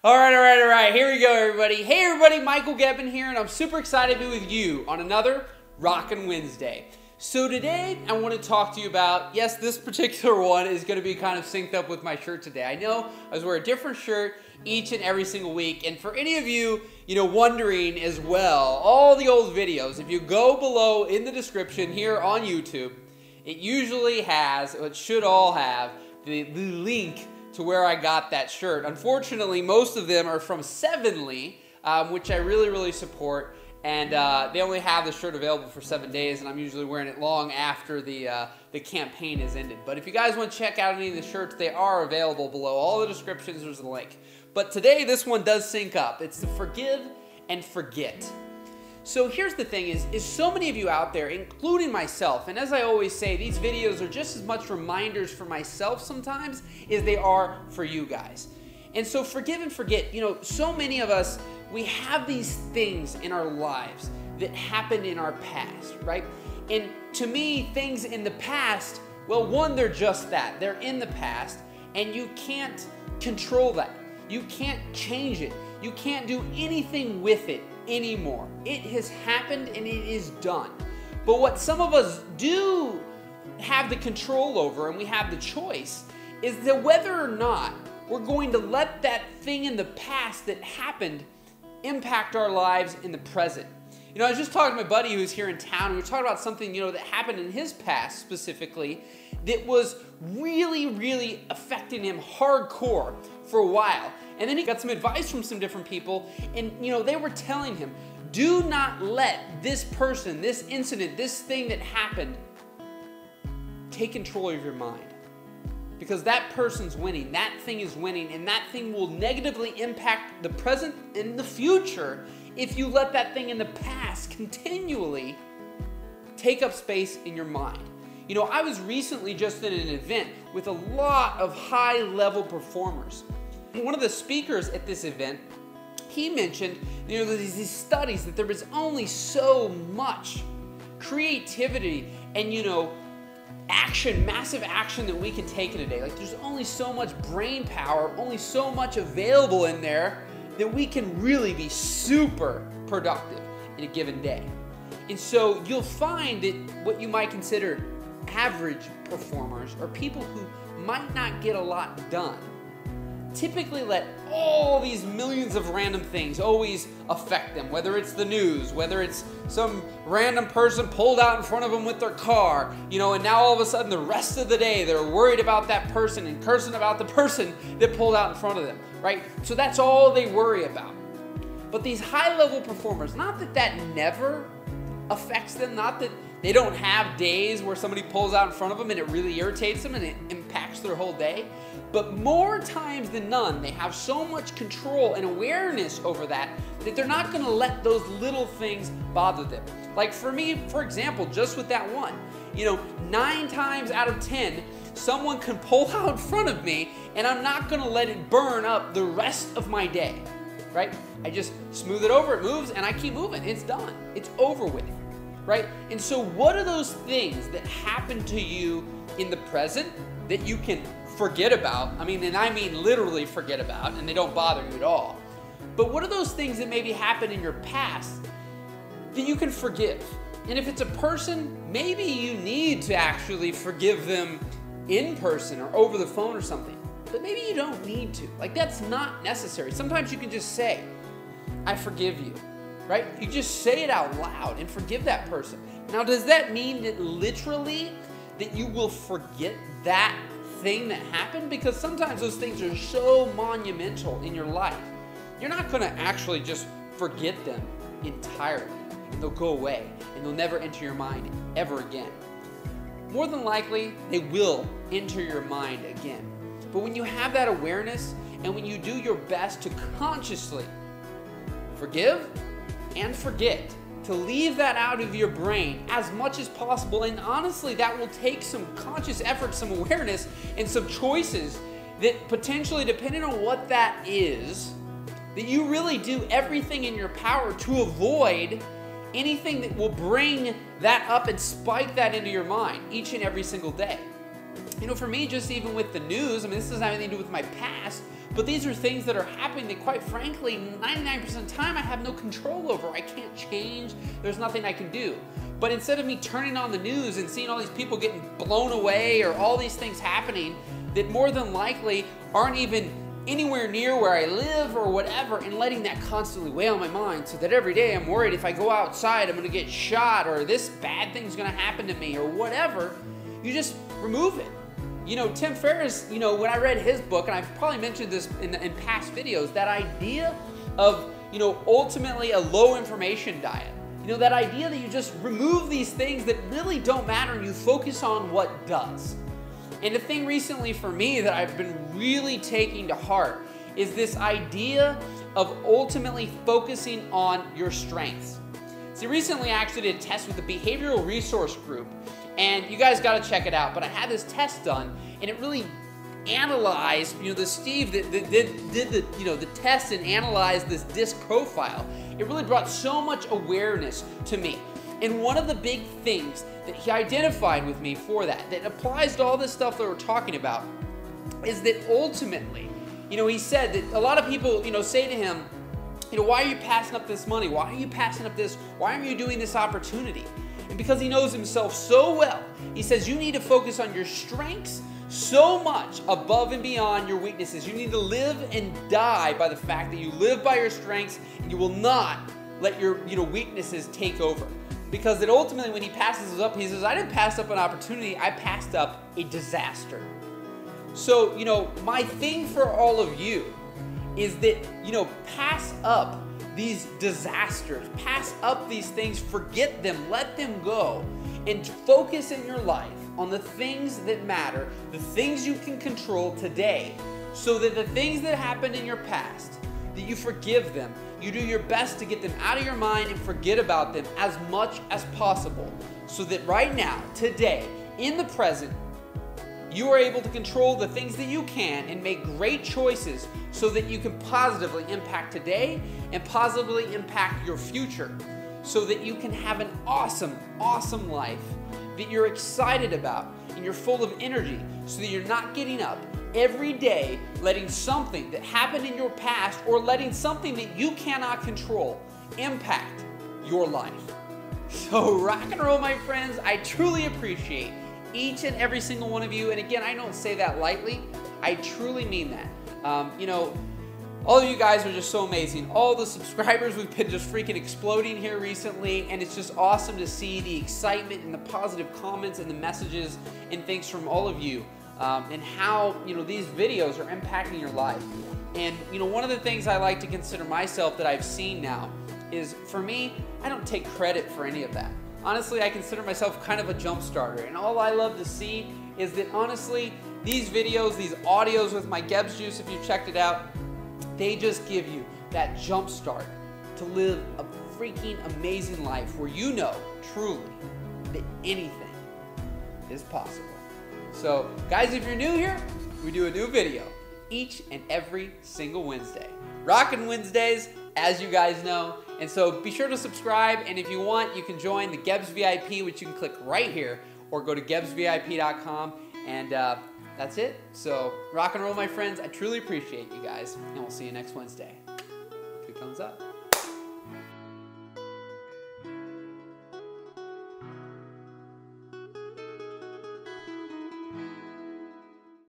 All right. Here we go, everybody. Hey, everybody, Michael Gebbin here, and I'm super excited to be with you on another Rockin' Wednesday. So today, I want to talk to you about, yes, this particular one is going to be kind of synced up with my shirt today. I know I was wearing a different shirt each and every single week, and for any of you, wondering as well, all the old videos, if you go below in the description here on YouTube, it usually has, it should all have, the link to where I got that shirt. Unfortunately, most of them are from Sevenly, which I really support, and they only have the shirt available for 7 days, and I'm usually wearing it long after the campaign is ended. But if you guys want to check out any of the shirts, they are available below. All the descriptions, there's a link. But today, this one does sync up. It's the Forgive and Forget. So here's the thing is so many of you out there, including myself, and as I always say, these videos are just as much reminders for myself sometimes as they are for you guys. And so forgive and forget, so many of us, we have these things in our lives that happened in our past, right? And to me, things in the past, well, one, they're just that. They're in the past, and you can't control that. You can't change it. You can't do anything with it anymore. It has happened and it is done. But what some of us do have the control over, and we have the choice, is that whether or not we're going to let that thing in the past that happened impact our lives in the present. I was just talking to my buddy who's here in town, and we were talking about something, that happened in his past specifically that was really affecting him hardcore for a while. And then he got some advice from some different people, and they were telling him, do not let this person, this incident, this thing that happened take control of your mind. Because that person's winning, that thing is winning, and that thing will negatively impact the present and the future if you let that thing in the past continually take up space in your mind. I was recently just in an event with a lot of high-level performers. One of the speakers at this event, he mentioned, there's these studies that there is only so much creativity and, action, massive action that we can take in a day. Like, there's only so much brain power, only so much available in there that we can really be super productive in a given day. And so you'll find that what you might consider average performers, or people who might not get a lot done, typically let all these millions of random things always affect them, whether it's the news, whether it's some random person pulled out in front of them with their car, and now all of a sudden the rest of the day they're worried about that person and cursing about the person that pulled out in front of them, right? So that's all they worry about. But these high-level performers, not that that never affects them, not that they don't have days where somebody pulls out in front of them and it really irritates them and it impacts their whole day, but more times than none, they have so much control and awareness over that they're not going to let those little things bother them. Like for me, for example, just with that one, 9 times out of 10, someone can pull out in front of me and I'm not going to let it burn up the rest of my day, right? I just smooth it over, it moves, and I keep moving. It's done. It's over with, right? And so what are those things that happen to you in the present that you can forget about? I mean literally forget about, and they don't bother you at all. But what are those things that maybe happened in your past that you can forgive? And if it's a person, maybe you need to actually forgive them in person or over the phone or something. But maybe you don't need to. Like, that's not necessary. Sometimes you can just say, I forgive you, right? You just say it out loud and forgive that person. Now, does that mean that literally that you will forget that thing that happened? Because sometimes those things are so monumental in your life, you're not going to actually just forget them entirely, and they'll go away and they'll never enter your mind ever again. More than likely, they will enter your mind again. But when you have that awareness and when you do your best to consciously forgive and forget, to leave that out of your brain as much as possible, and honestly, that will take some conscious effort, some awareness, and some choices that potentially, depending on what that is, that you really do everything in your power to avoid anything that will bring that up and spike that into your mind each and every single day. You know, for me, just even with the news, I mean, this doesn't have anything to do with my past, but these are things that are happening that, quite frankly, 99% of the time I have no control over. I can't change. There's nothing I can do. But instead of me turning on the news and seeing all these people getting blown away or all these things happening that more than likely aren't even anywhere near where I live or whatever, and letting that constantly weigh on my mind, so that every day I'm worried if I go outside I'm going to get shot, or this bad thing's going to happen to me, or whatever, you just remove it. You know, Tim Ferriss, you know, when I read his book, and I've probably mentioned this in past videos, that idea of, you know, ultimately a low information diet. You know, that idea that you just remove these things that really don't matter and you focus on what does. And the thing recently for me that I've been really taking to heart is this idea of ultimately focusing on your strengths. See, recently I actually did a test with the Behavioral Resource Group, and you guys got to check it out. But I had this test done, and it really analyzed, you know, the Steve that did the, you know, the test and analyzed this DISC profile. It really brought so much awareness to me. And one of the big things that he identified with me for that applies to all this stuff that we're talking about, is that ultimately, you know, he said that a lot of people, you know, say to him, you know, why are you passing up this money? Why are you passing up this? Why aren't you doing this opportunity? And because he knows himself so well, he says you need to focus on your strengths so much above and beyond your weaknesses. You need to live and die by the fact that you live by your strengths, and you will not let your, you know, weaknesses take over. Because that ultimately when he passes up, he says, I didn't pass up an opportunity, I passed up a disaster. So, you know, my thing for all of you is that, you know, pass up these disasters, pass up these things, forget them, let them go, and focus in your life on the things that matter, the things you can control today, so that the things that happened in your past, that you forgive them, you do your best to get them out of your mind and forget about them as much as possible, so that right now, today, in the present, you are able to control the things that you can and make great choices so that you can positively impact today and positively impact your future, so that you can have an awesome, awesome life that you're excited about and you're full of energy, so that you're not getting up every day letting something that happened in your past or letting something that you cannot control impact your life. So rock and roll, my friends. I truly appreciate each and every single one of you. And again, I don't say that lightly. I truly mean that. You know, all of you guys are just so amazing. All the subscribers, we've been just freaking exploding here recently, and it's just awesome to see the excitement and the positive comments and the messages and things from all of you, and how, you know, these videos are impacting your life. And, you know, one of the things I like to consider myself that I've seen now is, for me, I don't take credit for any of that. Honestly, I consider myself kind of a jump starter, and all I love to see is that, honestly, these videos, these audios with my Gebs Juice, if you checked it out, they just give you that jump start to live a freaking amazing life where you know truly that anything is possible. So, guys, if you're new here, we do a new video each and every single Wednesday. Rockin' Wednesdays, as you guys know. And so be sure to subscribe, and if you want, you can join the Gebs VIP, which you can click right here, or go to gebsvip.com, and that's it. So rock and roll, my friends. I truly appreciate you guys, and we'll see you next Wednesday. Good thumbs up.